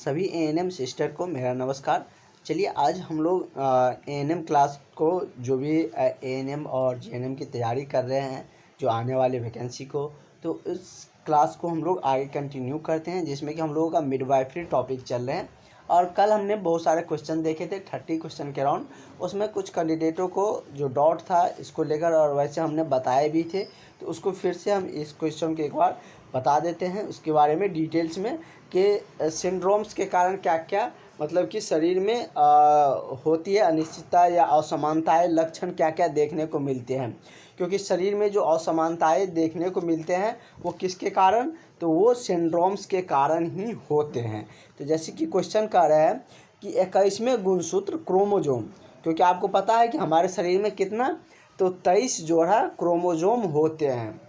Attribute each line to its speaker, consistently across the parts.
Speaker 1: सभी ANM sister को मेरा नमस्कार। चलिए आज हम लोग एएनएम क्लास को जो भी एएनएम और जीएनएम की तैयारी कर रहे हैं जो आने वाले वैकेंसी को, तो इस क्लास को हम लोग आगे कंटिन्यू करते हैं जिसमें कि हम लोगों का मिडवाइफरी टॉपिक चल रहे हैं। और कल हमने बहुत सारे क्वेश्चन देखे थे 30 क्वेश्चन के राउंड। उसमें कुछ कैंडिडेटों को जो डाउट था इसको लेकर और वैसे हमने बताए भी थे, तो उसको फिर से हम इस क्वेश्चन को एक बार बता देते हैं उसके बारे में डिटेल्स में कि सिंड्रोम्स के कारण क्या क्या मतलब कि शरीर में होती है अनिश्चितता या असमानताएं, लक्षण क्या क्या देखने को मिलते हैं। क्योंकि शरीर में जो असमानताएं देखने को मिलते हैं वो किसके कारण, तो वो सिंड्रोम्स के कारण ही होते हैं। तो जैसे कि क्वेश्चन कह रहा है कि 21वें गुणसूत्र क्रोमोजोम, क्योंकि आपको पता है कि हमारे शरीर में कितना, तो 23 जोड़ा क्रोमोजोम होते हैं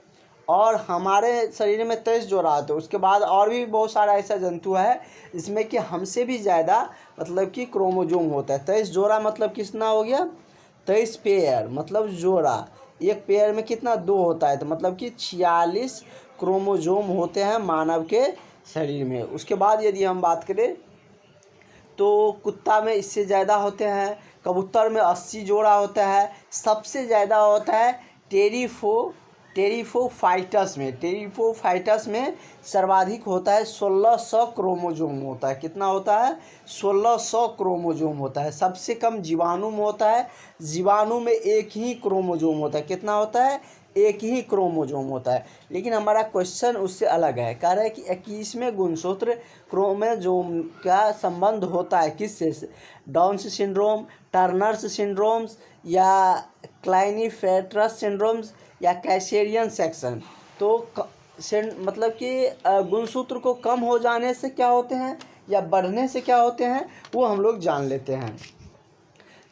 Speaker 1: और हमारे शरीर में 23 जोड़ा होते हैं। उसके बाद और भी बहुत सारा ऐसा जंतु है जिसमें कि हमसे भी ज़्यादा मतलब कि क्रोमोजोम होता है। 23 जोड़ा मतलब कितना हो गया, 23 पेयर मतलब जोड़ा। एक पेयर में कितना, 2 होता है, तो मतलब कि 46 क्रोमोजोम होते हैं मानव के शरीर में। उसके बाद यदि हम बात करें तो कुत्ता में इससे ज़्यादा होते हैं, कबूतर में 80 जोड़ा होता है, सबसे ज़्यादा होता है टेरिफोफाइटस में सर्वाधिक होता है 1600 क्रोमोजोम होता है। कितना होता है, 1600 क्रोमोजोम होता है। सबसे कम जीवाणु में होता है, जीवाणु में एक ही क्रोमोजोम होता है। कितना होता है, एक ही क्रोमोजोम होता है। लेकिन हमारा क्वेश्चन उससे अलग है, कह रहा है कि 21वें गुणसूत्र क्रोमोजोम का संबंध होता है किससे, डाउन्स सिंड्रोम, टर्नर्स सिंड्रोम्स या क्लाइनेफेल्टर सिंड्रोम्स या कैसेरियन सेक्शन। तो मतलब कि गुणसूत्र को कम हो जाने से क्या होते हैं या बढ़ने से क्या होते हैं वो हम लोग जान लेते हैं।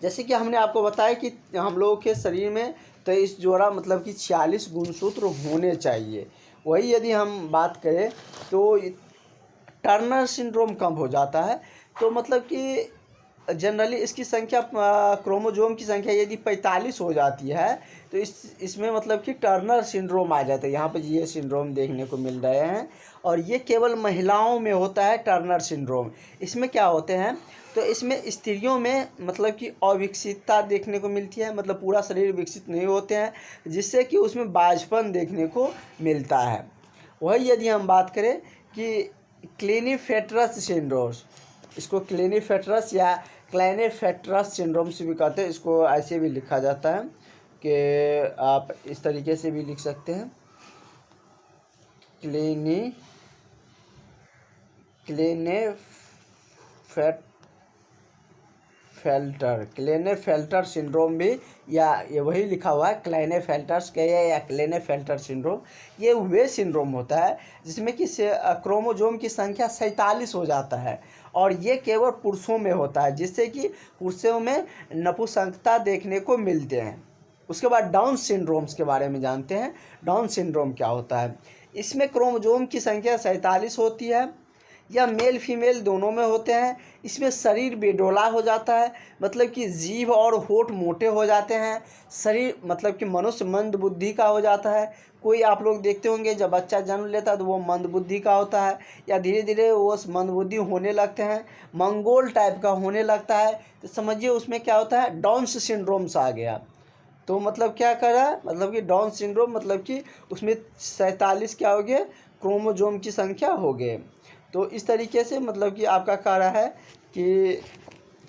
Speaker 1: जैसे कि हमने आपको बताया कि हम लोगों के शरीर में 23 जोड़ा मतलब कि 46 गुणसूत्र होने चाहिए। वही यदि हम बात करें तो टर्नर सिंड्रोम कम हो जाता है, तो मतलब कि जनरली इसकी संख्या क्रोमोजोम की संख्या यदि 45 हो जाती है तो इसमें मतलब कि टर्नर सिंड्रोम आ जाता है। यहाँ पर ये सिंड्रोम देखने को मिल रहे हैं और ये केवल महिलाओं में होता है टर्नर सिंड्रोम। इसमें क्या होते हैं, तो इसमें स्त्रियों में मतलब कि अविकसितता देखने को मिलती है, मतलब पूरा शरीर विकसित नहीं होते हैं, जिससे कि उसमें बाझपन देखने को मिलता है। वही यदि हम बात करें कि क्लिनेफेल्टर सिंड्रोम्स, इसको क्लिनेफेल्टर या क्लाइनेफेल्टर सिंड्रोम से भी कहते हैं। इसको ऐसे भी लिखा जाता है कि आप इस तरीके से भी लिख सकते हैं, क्लेनेफेल्टर सिंड्रोम भी, या ये वही लिखा हुआ है क्लाइनेफेल्टर्स के या क्लेनेफेल्टर सिंड्रोम। ये वे सिंड्रोम होता है जिसमें कि क्रोमोजोम की संख्या 47 हो जाता है और ये केवल पुरुषों में होता है, जिससे कि पुरुषों में नपुंसकता देखने को मिलते हैं। उसके बाद डाउन सिंड्रोम्स के बारे में जानते हैं। डाउन सिंड्रोम क्या होता है, इसमें क्रोमोजोम की संख्या 47 होती है या मेल फीमेल दोनों में होते हैं। इसमें शरीर बेडोला हो जाता है, मतलब कि जीभ और होठ मोटे हो जाते हैं। शरीर मतलब कि मनुष्य मंद बुद्धि का हो जाता है। कोई आप लोग देखते होंगे जब बच्चा जन्म लेता है तो वो मंद बुद्धि का होता है या धीरे धीरे वो मंद बुद्धि होने लगते हैं, मंगोल टाइप का होने लगता है। तो समझिए उसमें क्या होता है, डाउन्स सिंड्रोम्स आ गया। तो मतलब क्या कर रहा है, मतलब कि डाउन सिंड्रोम मतलब कि उसमें 47 क्या हो गए, क्रोमोजोम की संख्या हो गए। तो इस तरीके से मतलब कि आपका कह रहा है कि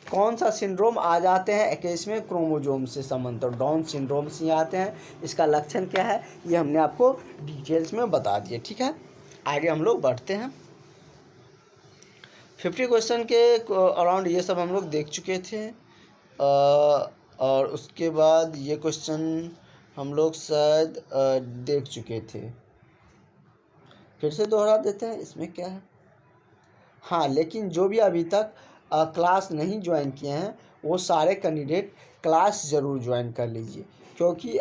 Speaker 1: कौन सा सिंड्रोम आ जाते हैं 21वें क्रोमोजोम से संबंध, तो डाउन सिंड्रोम से आते हैं। इसका लक्षण क्या है ये हमने आपको डिटेल्स में बता दिए, ठीक है। आगे हम लोग बढ़ते हैं। 50 क्वेश्चन के अराउंड ये सब हम लोग देख चुके थे और उसके बाद ये क्वेश्चन हम लोग शायद देख चुके थे, फिर से दोहरा देते हैं। इसमें क्या है, हाँ, लेकिन जो भी अभी तक क्लास नहीं ज्वाइन किए हैं वो सारे कैंडिडेट क्लास ज़रूर ज्वाइन कर लीजिए, क्योंकि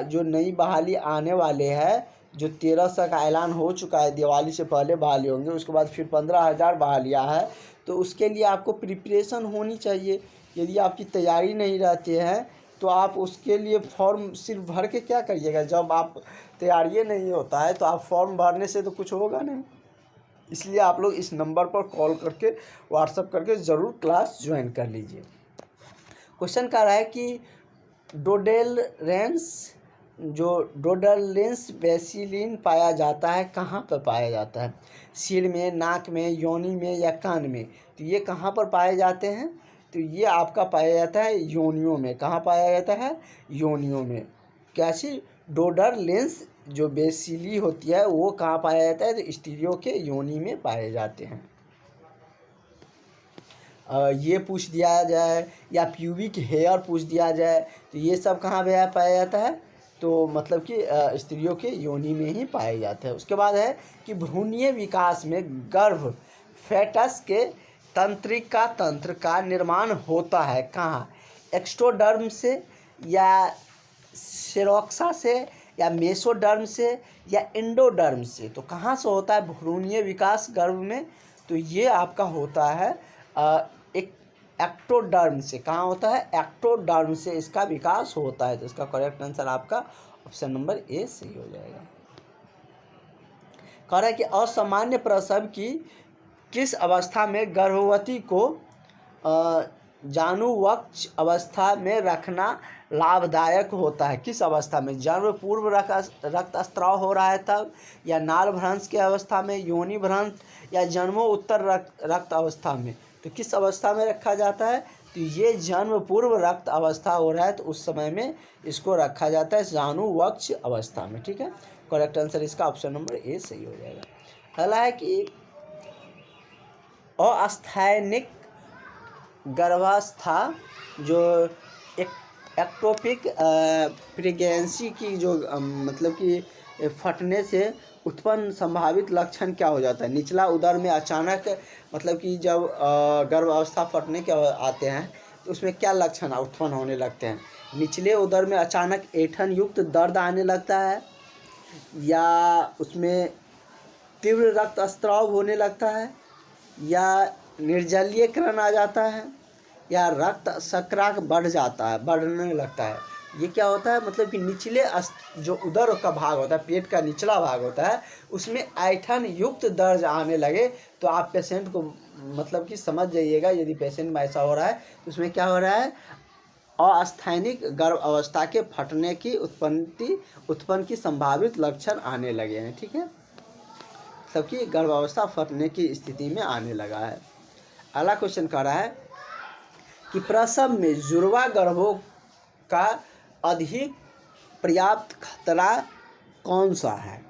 Speaker 1: जो नई बहाली आने वाले हैं, जो 1300 का ऐलान हो चुका है, दिवाली से पहले बहाली होंगे, उसके बाद फिर 15,000 बहालियाँ हैं। तो उसके लिए आपको प्रिपरेशन होनी चाहिए। यदि आपकी तैयारी नहीं रहती है तो आप उसके लिए फॉर्म सिर्फ भर के क्या करिएगा, जब आप तैयारी नहीं होता है तो आप फॉर्म भरने से तो कुछ होगा नहीं। इसलिए आप लोग इस नंबर पर कॉल करके व्हाट्सअप करके ज़रूर क्लास ज्वाइन कर लीजिए। क्वेश्चन कह रहा है कि डोडरलेंस बेसिलिन पाया जाता है, कहाँ पर पाया जाता है? सिर में, नाक में, योनि में या कान में? तो ये कहाँ पर पाए जाते हैं? तो ये आपका पाया जाता है योनियों में। कहाँ पाया जाता है? योनियों में। कैसी? डोडरलेंस जो बेसिली होती है वो कहाँ पाया जाता है? तो स्त्रियों के योनि में पाए जाते हैं। ये पूछ दिया जाए या प्यूबिक हेयर पूछ दिया जाए तो ये सब कहाँ पे पाया जाता है? तो मतलब कि स्त्रियों के योनि में ही पाए जाते हैं। उसके बाद है कि भ्रूणीय विकास में गर्भ फेटस के तंत्रिका तंत्र का निर्माण होता है कहाँ? एक्स्ट्रोडर्म से या सेरोक्सा से या मेसोडर्म से या एंडोडर्म से? तो कहाँ से होता है भ्रूणीय विकास गर्भ में? तो ये आपका होता है एक एक्टोडर्म से। कहाँ होता है? एक्टोडर्म से इसका विकास होता है। तो इसका करेक्ट आंसर आपका ऑप्शन नंबर ए सही हो जाएगा। कह रहा है कि असामान्य प्रसव की किस अवस्था में गर्भवती को जानुवक्ष अवस्था में रखना लाभदायक होता है? किस अवस्था में? जन्म पूर्व रक्तस्राव हो रहा है तब, या नाल भ्रंश की अवस्था में, योनि भ्रंश, या जन्मोत्तर रक्त अवस्था में? तो किस अवस्था में रखा जाता है? तो ये जन्म पूर्व रक्त अवस्था हो रहा है तो उस समय में इसको रखा जाता है जानुवक्ष अवस्था में। ठीक है, करेक्ट आंसर इसका ऑप्शन नंबर ए सही हो जाएगा। अगला है कि अस्थैनिक गर्भावस्था जो एक्टोपिक प्रेगनेंसी की जो मतलब कि फटने से उत्पन्न संभावित लक्षण क्या हो जाता है? निचला उदर में अचानक मतलब कि जब गर्भावस्था फटने के आते हैं तो उसमें क्या लक्षण उत्पन्न होने लगते हैं? निचले उदर में अचानक ऐंठन युक्त दर्द आने लगता है, या उसमें तीव्र रक्तस्राव होने लगता है, या निर्जलीयकरण आ जाता है, या रक्त शर्करा बढ़ने लगता है? ये क्या होता है? मतलब कि निचले जो उदर का भाग होता है, पेट का निचला भाग होता है, उसमें ऐंठन युक्त दर्द आने लगे तो आप पेशेंट को मतलब कि समझ जाइएगा यदि पेशेंट में ऐसा हो रहा है तो उसमें क्या हो रहा है? अस्थैनिक गर्भ अवस्था के फटने की उत्पन्न की संभावित लक्षण आने लगे हैं। ठीक है, सबकी गर्भावस्था फटने की स्थिति में आने लगा है। अगला क्वेश्चन कह रहा है कि प्रसव में जुड़वा गर्भों का अधिक पर्याप्त खतरा कौन सा है?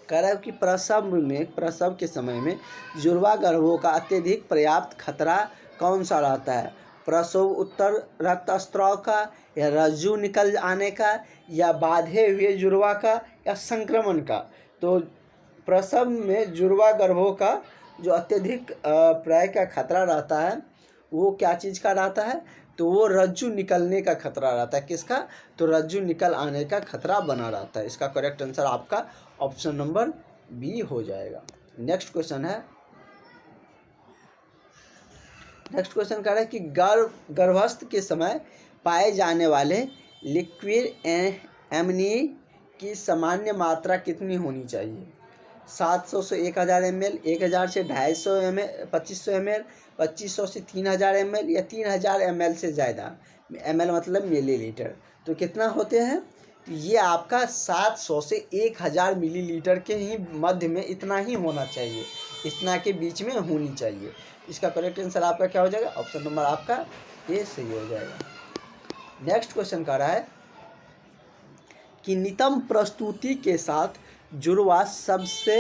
Speaker 1: कह रहा है कि प्रसव के समय में जुड़वा गर्भों का अत्यधिक पर्याप्त खतरा कौन सा रहता है? प्रसव उत्तर रक्तस्राव का, या रज्जु निकल आने का, या बाधे हुए जुड़वा का, या संक्रमण का? तो प्रसव में जुड़वा गर्भों का जो अत्यधिक प्राय का खतरा रहता है वो क्या चीज़ का रहता है? तो वो रज्जु निकलने का खतरा रहता है। किसका? तो रज्जु निकल आने का खतरा बना रहता है। इसका करेक्ट आंसर आपका ऑप्शन नंबर बी हो जाएगा। नेक्स्ट क्वेश्चन कह रहा है कि गर्भस्थ के समय पाए जाने वाले लिक्विड एमनी की सामान्य मात्रा कितनी होनी चाहिए? 700 से 1000 ml, 1000 से 250 ml, 2500 ml, 2500 से 3000 ml, या 3000 ml से ज़्यादा? ml मतलब मिलीलीटर। तो कितना होते हैं? तो ये आपका 700 से 1000 मिलीलीटर के ही मध्य में इतना ही होना चाहिए, इतना के बीच में होनी चाहिए। इसका करेक्ट आंसर आपका क्या हो जाएगा? ऑप्शन नंबर आपका ए सही हो जाएगा। नेक्स्ट क्वेश्चन कह रहा है कि नितंब प्रस्तुति के साथ जुड़वा सबसे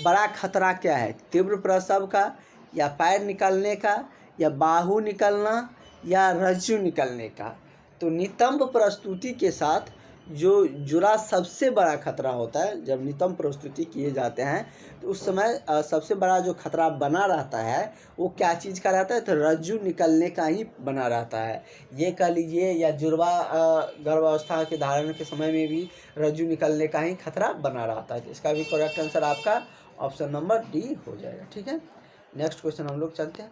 Speaker 1: बड़ा खतरा क्या है? तीव्र प्रसव का, या पैर निकलने का, या बाहु निकलना, या रज्जु निकलने का? तो नितंब प्रस्तुति के साथ जो जुड़ा सबसे बड़ा खतरा होता है, जब नितंब प्रस्तुति किए जाते हैं तो उस समय सबसे बड़ा जो खतरा बना रहता है वो क्या चीज़ का रहता है? तो रज्जु निकलने का ही बना रहता है। ये कह लीजिए, या जुड़वा गर्भावस्था के धारण के समय में भी रज्जु निकलने का ही खतरा बना रहता है। तो इसका भी करेक्ट आंसर आपका ऑप्शन नंबर डी हो जाएगा। ठीक है, नेक्स्ट क्वेश्चन हम लोग चलते हैं।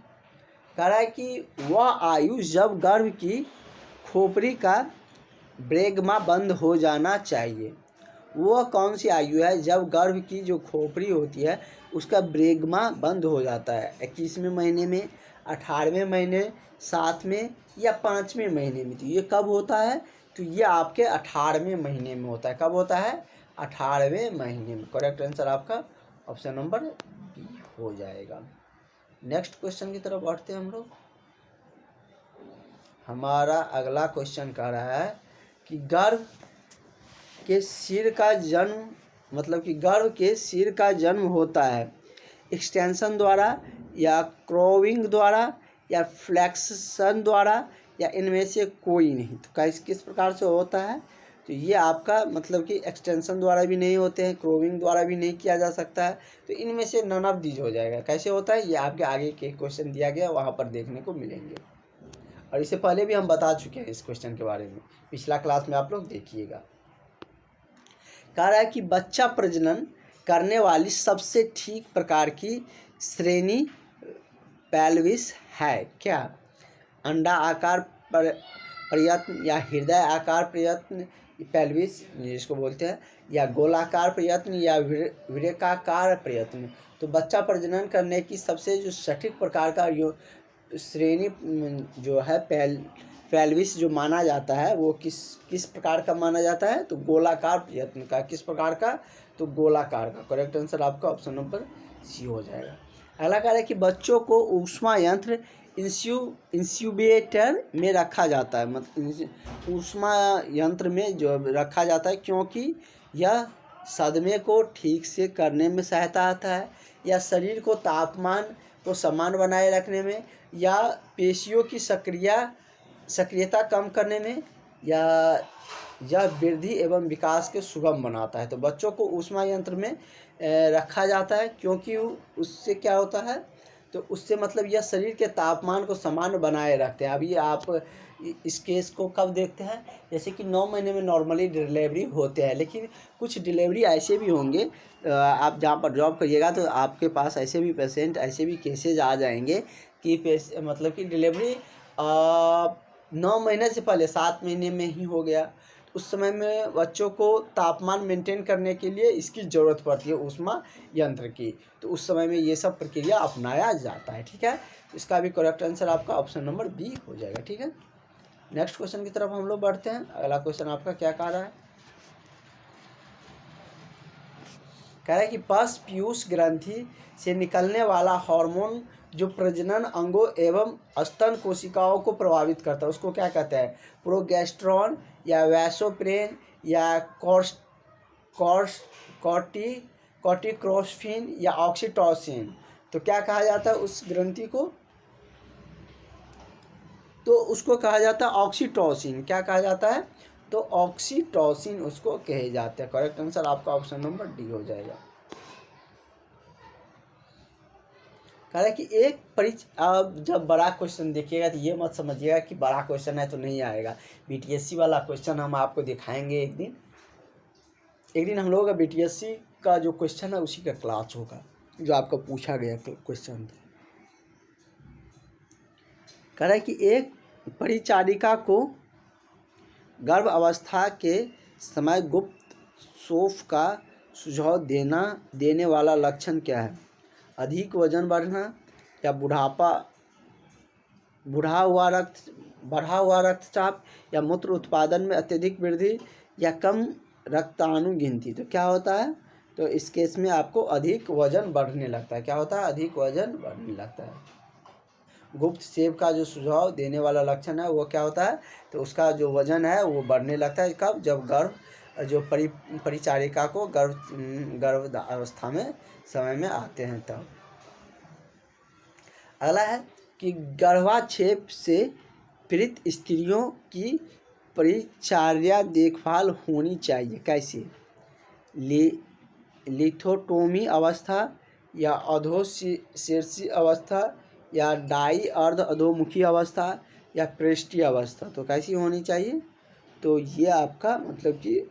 Speaker 1: कह रहा है कि वह आयु जब गर्भ की खोपड़ी का ब्रेगमा बंद हो जाना चाहिए, वह कौन सी आयु है जब गर्भ की जो खोपड़ी होती है उसका ब्रेगमा बंद हो जाता है? 21वें महीने में, 18वें महीने, 7वें या 5वें महीने में? तो ये कब होता है? तो ये आपके 18वें महीने में होता है। कब होता है? 18वें महीने में। करेक्ट आंसर आपका ऑप्शन नंबर बी हो जाएगा। नेक्स्ट क्वेश्चन की तरफ बढ़ते हैं हम लोग। हमारा अगला क्वेश्चन कह रहा है कि गर्भ के सिर का जन्म, मतलब कि गर्भ के सिर का जन्म होता है एक्सटेंशन द्वारा या क्रोविंग द्वारा या फ्लेक्शन द्वारा या इनमें से कोई नहीं? तो किस प्रकार से होता है? तो ये आपका मतलब कि एक्सटेंशन द्वारा भी नहीं होते हैं, क्रोविंग द्वारा भी नहीं किया जा सकता है, तो इनमें से नन ऑफ दीज हो जाएगा। कैसे होता है? ये आपके आगे के क्वेश्चन दिया गया वहाँ पर देखने को मिलेंगे, और इससे पहले भी हम बता चुके हैं इस क्वेश्चन के बारे में, पिछला क्लास में आप लोग देखिएगा। कह रहा है कि बच्चा प्रजनन करने वाली सबसे ठीक प्रकार की श्रेणी पेल्विस है क्या? अंडा आकार प्रयत्न या हृदय आकार प्रयत्न पेल्विस जिसको बोलते हैं, या गोलाकार प्रयत्न या वृक्काकार प्रयत्न? तो बच्चा प्रजनन करने की सबसे जो सटीक प्रकार का जो श्रेणी जो है पेल्विस जो माना जाता है वो किस प्रकार का माना जाता है? तो गोलाकार प्रयत्न का। किस प्रकार का? तो गोलाकार का। करेक्ट आंसर आपका ऑप्शन नंबर सी हो जाएगा। अगला कह रहा है कि बच्चों को ऊष्मा यंत्र इंस्यूबेटर में रखा जाता है, मतलब ऊष्मा यंत्र में जो रखा जाता है क्योंकि यह सदमे को ठीक से करने में सहायता आता है, या शरीर को तापमान को समान बनाए रखने में, या पेशियों की सक्रियता कम करने में, या यह वृद्धि एवं विकास के सुगम बनाता है। तो बच्चों को ऊष्मा यंत्र में रखा जाता है क्योंकि उससे क्या होता है? तो उससे मतलब यह शरीर के तापमान को समान बनाए रखते हैं। अभी आप इस केस को कब देखते हैं? जैसे कि 9 महीने में नॉर्मली डिलीवरी होते हैं, लेकिन कुछ डिलीवरी ऐसे भी होंगे, आप जहाँ पर जॉब करिएगा तो आपके पास ऐसे भी पेशेंट, ऐसे भी केसेज आ जाएंगे कि मतलब कि डिलीवरी 9 महीने से पहले 7 महीने में ही हो गया। उस समय में बच्चों को तापमान मेंटेन करने के लिए इसकी ज़रूरत पड़ती है ऊष्मा यंत्र की, तो उस समय में ये सब प्रक्रिया अपनाया जाता है। ठीक है, इसका भी करेक्ट आंसर आपका ऑप्शन नंबर बी हो जाएगा। ठीक है, नेक्स्ट क्वेश्चन की तरफ हम लोग बढ़ते हैं। अगला क्वेश्चन आपका क्या कह रहा है? कह रहा है कि पस पीयूष ग्रंथि से निकलने वाला हार्मोन जो प्रजनन अंगों एवं स्तन कोशिकाओं को प्रभावित करता है उसको क्या कहते हैं? प्रोगेस्टेरॉन या वैसोप्रेन या कॉर्टिकोस्फिन या ऑक्सीटोसिन? तो क्या कहा जाता है उस ग्रंथि को? तो उसको कहा जाता है ऑक्सीटोसिन। क्या कहा जाता है? तो ऑक्सीटोसिन उसको कहे जाते हैं। करेक्ट आंसर आपका ऑप्शन नंबर डी हो जाएगा। कह रहा है कि अब जब बड़ा क्वेश्चन देखिएगा तो ये मत समझिएगा कि बड़ा क्वेश्चन है तो नहीं आएगा। बीटीएससी वाला क्वेश्चन हम आपको दिखाएंगे एक दिन हम लोगों का बीटीएससी का जो क्वेश्चन है उसी का क्लास होगा जो आपको पूछा गया क्वेश्चन था। कह रहा है कि एक परिचारिका को गर्भ अवस्था के समय गुप्त शोफ का सुझाव देने वाला लक्षण क्या है? अधिक वजन बढ़ना, या बढ़ा हुआ रक्तचाप, या मूत्र उत्पादन में अत्यधिक वृद्धि, या कम रक्ताणु गिनती? तो क्या होता है? तो इस केस में आपको अधिक वजन बढ़ने लगता है। क्या होता है? अधिक वजन बढ़ने लगता है। गुप्त सेव का जो सुझाव देने वाला लक्षण है वो क्या होता है? तो उसका जो वजन है वो बढ़ने लगता है। कब? जब गर्भ जो परिचारिका को गर्भ अवस्था में समय में आते हैं तब। अगला है कि गर्भाक्षेप से पीड़ित स्त्रियों की परिचर्या देखभाल होनी चाहिए कैसे? लिथोटोमी अवस्था, या अधोशीर्षी अवस्था, या डाई अर्ध अधोमुखी अवस्था, या पृष्ठीय अवस्था? तो कैसी होनी चाहिए? तो ये आपका मतलब कि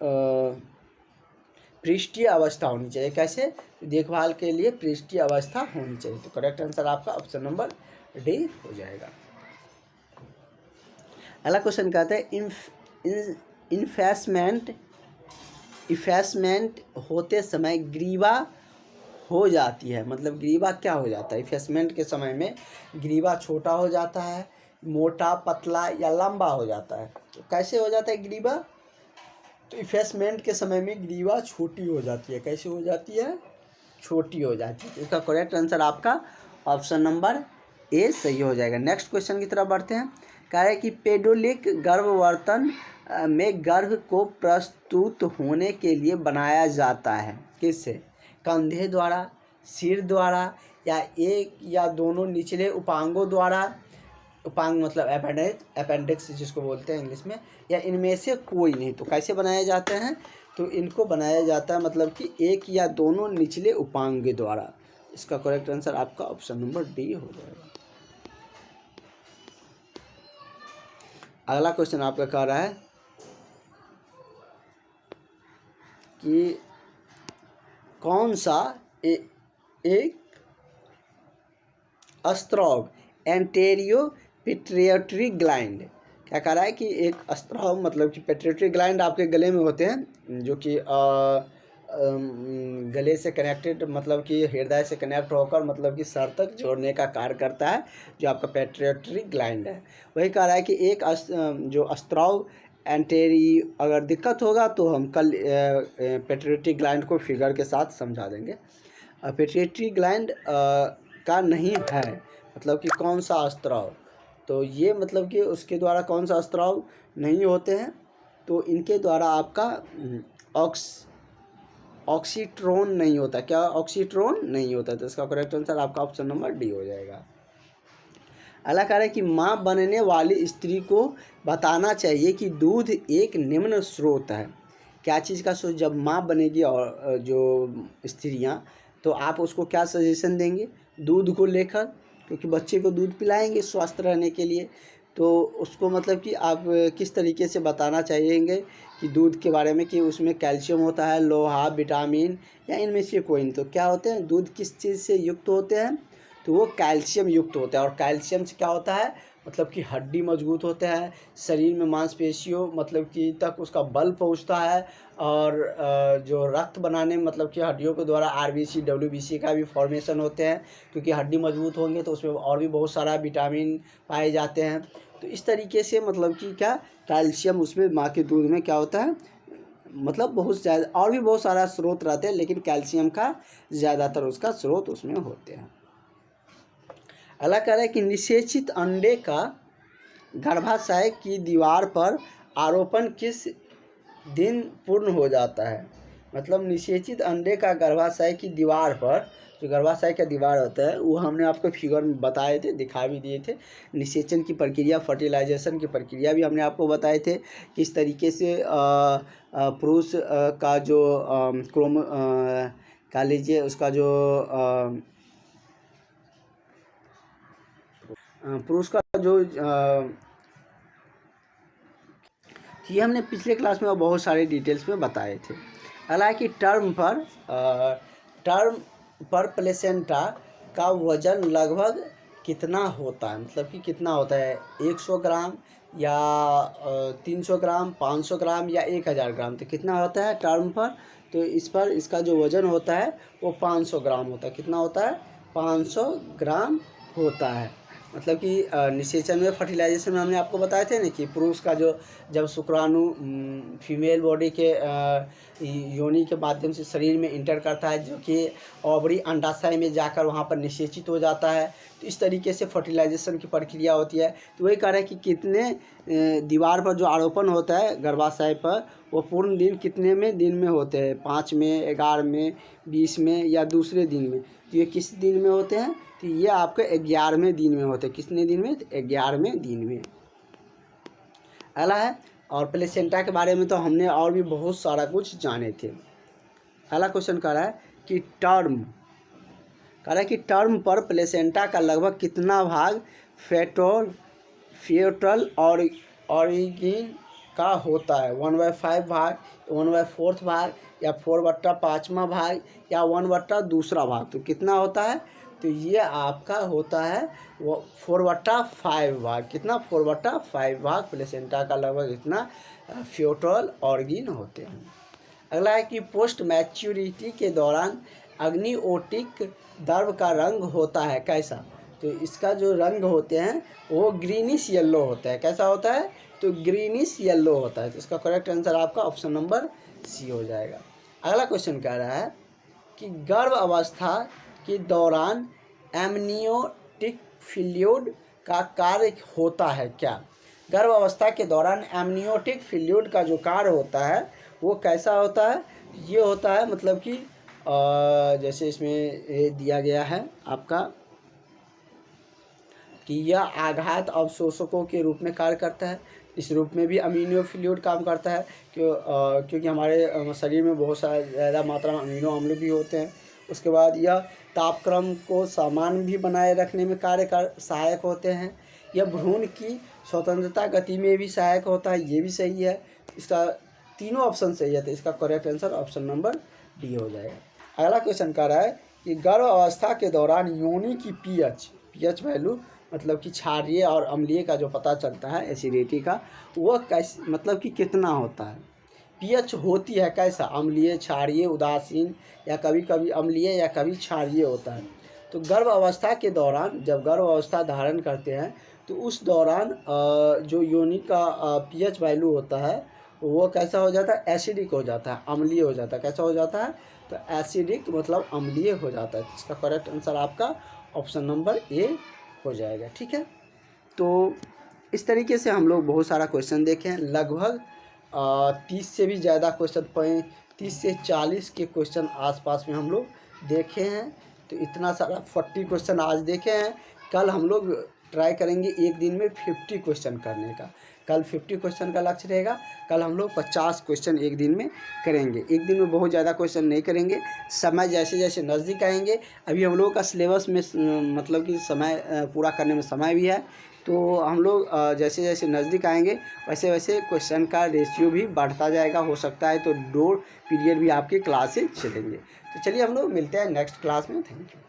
Speaker 1: पृष्ठीय अवस्था होनी चाहिए। कैसे? देखभाल के लिए पृष्ठीय अवस्था होनी चाहिए। तो करेक्ट आंसर आपका ऑप्शन नंबर डी हो जाएगा। अगला क्वेश्चन कहते हैं इन्वेस्टमेंट इफेसमेंट होते समय ग्रीवा हो जाती है, मतलब ग्रीवा क्या हो जाता है? इफेसमेंट के समय में ग्रीवा छोटा हो जाता है, मोटा, पतला या लंबा हो जाता है। तो कैसे हो जाता है ग्रीवा? तो इफेसमेंट के समय में ग्रीवा छोटी हो जाती है। कैसे हो जाती है? छोटी हो जाती है। तो इसका करेक्ट आंसर आपका ऑप्शन नंबर ए सही हो जाएगा। नेक्स्ट क्वेश्चन की तरफ बढ़ते हैं। कह रहे हैं कि पेडोलिक गर्भवर्तन में गर्भ को प्रस्तुत होने के लिए बनाया जाता है किससे? कंधे द्वारा, सिर द्वारा, या एक या दोनों निचले उपांगों द्वारा। उपांग मतलब अपेंडिक्स जिसको बोलते हैं इंग्लिश में, या इनमें से कोई नहीं। तो कैसे बनाए जाते हैं? तो इनको बनाया जाता है मतलब कि एक या दोनों निचले उपांग के द्वारा। इसका करेक्ट आंसर आपका ऑप्शन नंबर डी हो जाएगा। अगला क्वेश्चन आपका कह रहा है कि कौन सा एक स्त्राव एंटेरियो पिट्यूटरी ग्लैंड, क्या कह रहा है कि एक स्त्राव मतलब कि पिट्यूटरी ग्लैंड आपके गले में होते हैं, जो कि गले से कनेक्टेड मतलब कि हृदय से कनेक्ट होकर मतलब कि सर तक जोड़ने का कार्य करता है, जो आपका पिट्यूटरी ग्लैंड है। वही कह रहा है कि एक जो स्त्राव एंटेरी अगर दिक्कत होगा तो हम कल पिट्यूटरी ग्लैंड को फिगर के साथ समझा देंगे। पिट्यूटरी ग्लैंड का नहीं है मतलब कि कौन सा स्त्राव, तो ये मतलब कि उसके द्वारा कौन सा स्त्राव नहीं होते हैं, तो इनके द्वारा आपका ऑक्सीट्रोन नहीं होता। क्या ऑक्सीट्रोन नहीं होता? तो इसका करेक्ट आंसर आपका ऑप्शन नंबर डी हो जाएगा। अगला कह रहा है कि माँ बनने वाली स्त्री को बताना चाहिए कि दूध एक निम्न स्रोत है। क्या चीज़ का स्रोत? जब माँ बनेगी और जो स्त्रियाँ, तो आप उसको क्या सजेशन देंगे दूध को लेकर? क्योंकि बच्चे को दूध पिलाएंगे स्वस्थ रहने के लिए, तो उसको मतलब कि आप किस तरीके से बताना चाहेंगे कि दूध के बारे में, कि उसमें कैल्शियम होता है, लोहा, विटामिन, या इनमें से कोई नहीं। तो क्या होते हैं? दूध किस चीज़ से युक्त होते हैं? तो वो कैल्शियम युक्त होता है। और कैल्शियम से क्या होता है? मतलब कि हड्डी मजबूत होता है, शरीर में मांसपेशियों मतलब कि तक उसका बल पहुंचता है, और जो रक्त बनाने मतलब कि हड्डियों के द्वारा आरबीसी, डब्ल्यूबीसी का भी फॉर्मेशन होते हैं, क्योंकि हड्डी मजबूत होंगे तो उसमें और भी बहुत सारा विटामिन पाए जाते हैं। तो इस तरीके से मतलब कि क्या कैल्शियम उसमें माँ के दूध में क्या होता है, मतलब बहुत ज़्यादा, और भी बहुत सारा स्रोत रहते हैं, लेकिन कैल्शियम का ज़्यादातर उसका स्रोत उसमें होते हैं। अगला कह रहा है कि निषेचित अंडे का गर्भाशय की दीवार पर आरोपण किस दिन पूर्ण हो जाता है? मतलब निषेचित अंडे का गर्भाशय की दीवार पर, जो गर्भाशय का दीवार होता है वो हमने आपको फिगर में बताए थे, दिखा भी दिए थे। निषेचन की प्रक्रिया, फर्टिलाइजेशन की प्रक्रिया भी हमने आपको बताए थे, किस तरीके से पुरुष का जो क्रोम कह लीजिए उसका जो पुरुष का जो ये हमने पिछले क्लास में बहुत सारे डिटेल्स में बताए थे। हालांकि टर्म पर प्लेसेंटा का वजन लगभग कितना होता है? मतलब कि कितना होता है? 100 ग्राम या 300 ग्राम, 500 ग्राम या 1000 ग्राम? तो कितना होता है टर्म पर? तो इस पर इसका जो वजन होता है वो 500 ग्राम होता है। कितना होता है? 500 ग्राम होता है। मतलब कि निषेचन में, फर्टिलाइजेशन में हमने आपको बताए थे ना कि पुरुष का जो जब शुक्राणु फीमेल बॉडी के योनि के माध्यम से शरीर में इंटर करता है, जो कि ओवरी अंडाशय में जाकर वहाँ पर निषेचित हो जाता है, तो इस तरीके से फर्टिलाइजेशन की प्रक्रिया होती है। तो वही कह रहे हैं कि कितने दीवार पर जो आरोपण होता है गर्भाशय पर, वो पूर्ण दिन कितने में दिन में होते हैं? 5 में, 11 में, 20 में, या दूसरे दिन में? तो ये किस दिन में होते हैं? तो ये आपके 11वें दिन में होते हैं। कितने दिन में? 11वें दिन में। अगला है, और प्लेसेंटा के बारे में तो हमने और भी बहुत सारा कुछ जाने थे। अगला क्वेश्चन कह रहा है कि टर्म पर प्लेसेंटा का लगभग कितना भाग फेटल ऑरिगन का होता है? 1/5 भाग, 1/4 भाग, या 4/5वां भाग, या 1/2 भाग? तो कितना होता है? तो ये आपका होता है वो 4/5 भाग। कितना? 4/5 भाग प्लेसेंटा का लगभग इतना फ्यूटल ऑर्गन होते हैं। अगला है कि पोस्ट मैच्योरिटी के दौरान अग्निओटिक द्रव का रंग होता है कैसा। तो इसका जो रंग होते हैं वो ग्रीनिश येलो होता है। कैसा होता है, तो ग्रीनिश येलो होता है। तो इसका करेक्ट आंसर आपका ऑप्शन नंबर सी हो जाएगा। अगला क्वेश्चन कह रहा है कि गर्भ अवस्था के दौरान एमनियोटिक फ्लूइड का कार्य होता है क्या। गर्भ अवस्था के दौरान एमनियोटिक फ्लूइड का जो कार्य होता है वो कैसा होता है, ये होता है मतलब कि जैसे इसमें ये दिया गया है आपका कि यह आघात अवशोषकों के रूप में कार्य करता है। इस रूप में भी अमीनो फ्लूइड काम करता है क्योंकि हमारे शरीर में बहुत सारा ज़्यादा मात्रा में अमीनो अम्ल भी होते हैं। उसके बाद यह तापक्रम को समान भी बनाए रखने में सहायक होते हैं। यह भ्रूण की स्वतंत्रता गति में भी सहायक होता है, ये भी सही है। इसका तीनों ऑप्शन सही है, तो इसका correct answer option number D हो जाएगा। अगला क्वेश्चन कह रहा है कि गर्भ अवस्था के दौरान योनि की पीएच वैल्यू मतलब कि क्षारीय और अम्लीय का जो पता चलता है एसिडिटी का, वह कैसे मतलब कि कितना होता है। पीएच होती है कैसा, अम्लीय, क्षारीय, उदासीन या कभी कभी अम्लीय या कभी क्षारीय होता है। तो गर्भ अवस्था के दौरान जब गर्भ अवस्था धारण करते हैं तो उस दौरान जो योनि का पीएच वैल्यू होता है वो कैसा हो जाता है, एसिडिक हो जाता है, अम्लीय हो जाता है। कैसा हो जाता है, तो एसिडिक मतलब अम्लीय हो जाता है। इसका करेक्ट आंसर आपका ऑप्शन नंबर ए हो जाएगा। ठीक है, तो इस तरीके से हम लोग बहुत सारा क्वेश्चन देखे हैं। लगभग 30 से भी ज़्यादा क्वेश्चन 30 से 40 के क्वेश्चन आसपास में हम लोग देखे हैं। तो इतना सारा 40 क्वेश्चन आज देखे हैं। कल हम लोग ट्राई करेंगे एक दिन में 50 क्वेश्चन करने का। कल 50 क्वेश्चन का लक्ष्य रहेगा। कल हम लोग 50 क्वेश्चन एक दिन में करेंगे। एक दिन में बहुत ज़्यादा क्वेश्चन नहीं करेंगे, समय जैसे जैसे नज़दीक आएंगे। अभी हम लोगों का सिलेबस में मतलब कि समय पूरा करने में समय भी है। तो हम लोग जैसे जैसे नज़दीक आएंगे वैसे वैसे क्वेश्चन का रेशियो भी बढ़ता जाएगा। हो सकता है तो 2 पीरियड भी आपके क्लासेज चलेंगे। तो चलिए हम लोग मिलते हैं नेक्स्ट क्लास में। Thank you.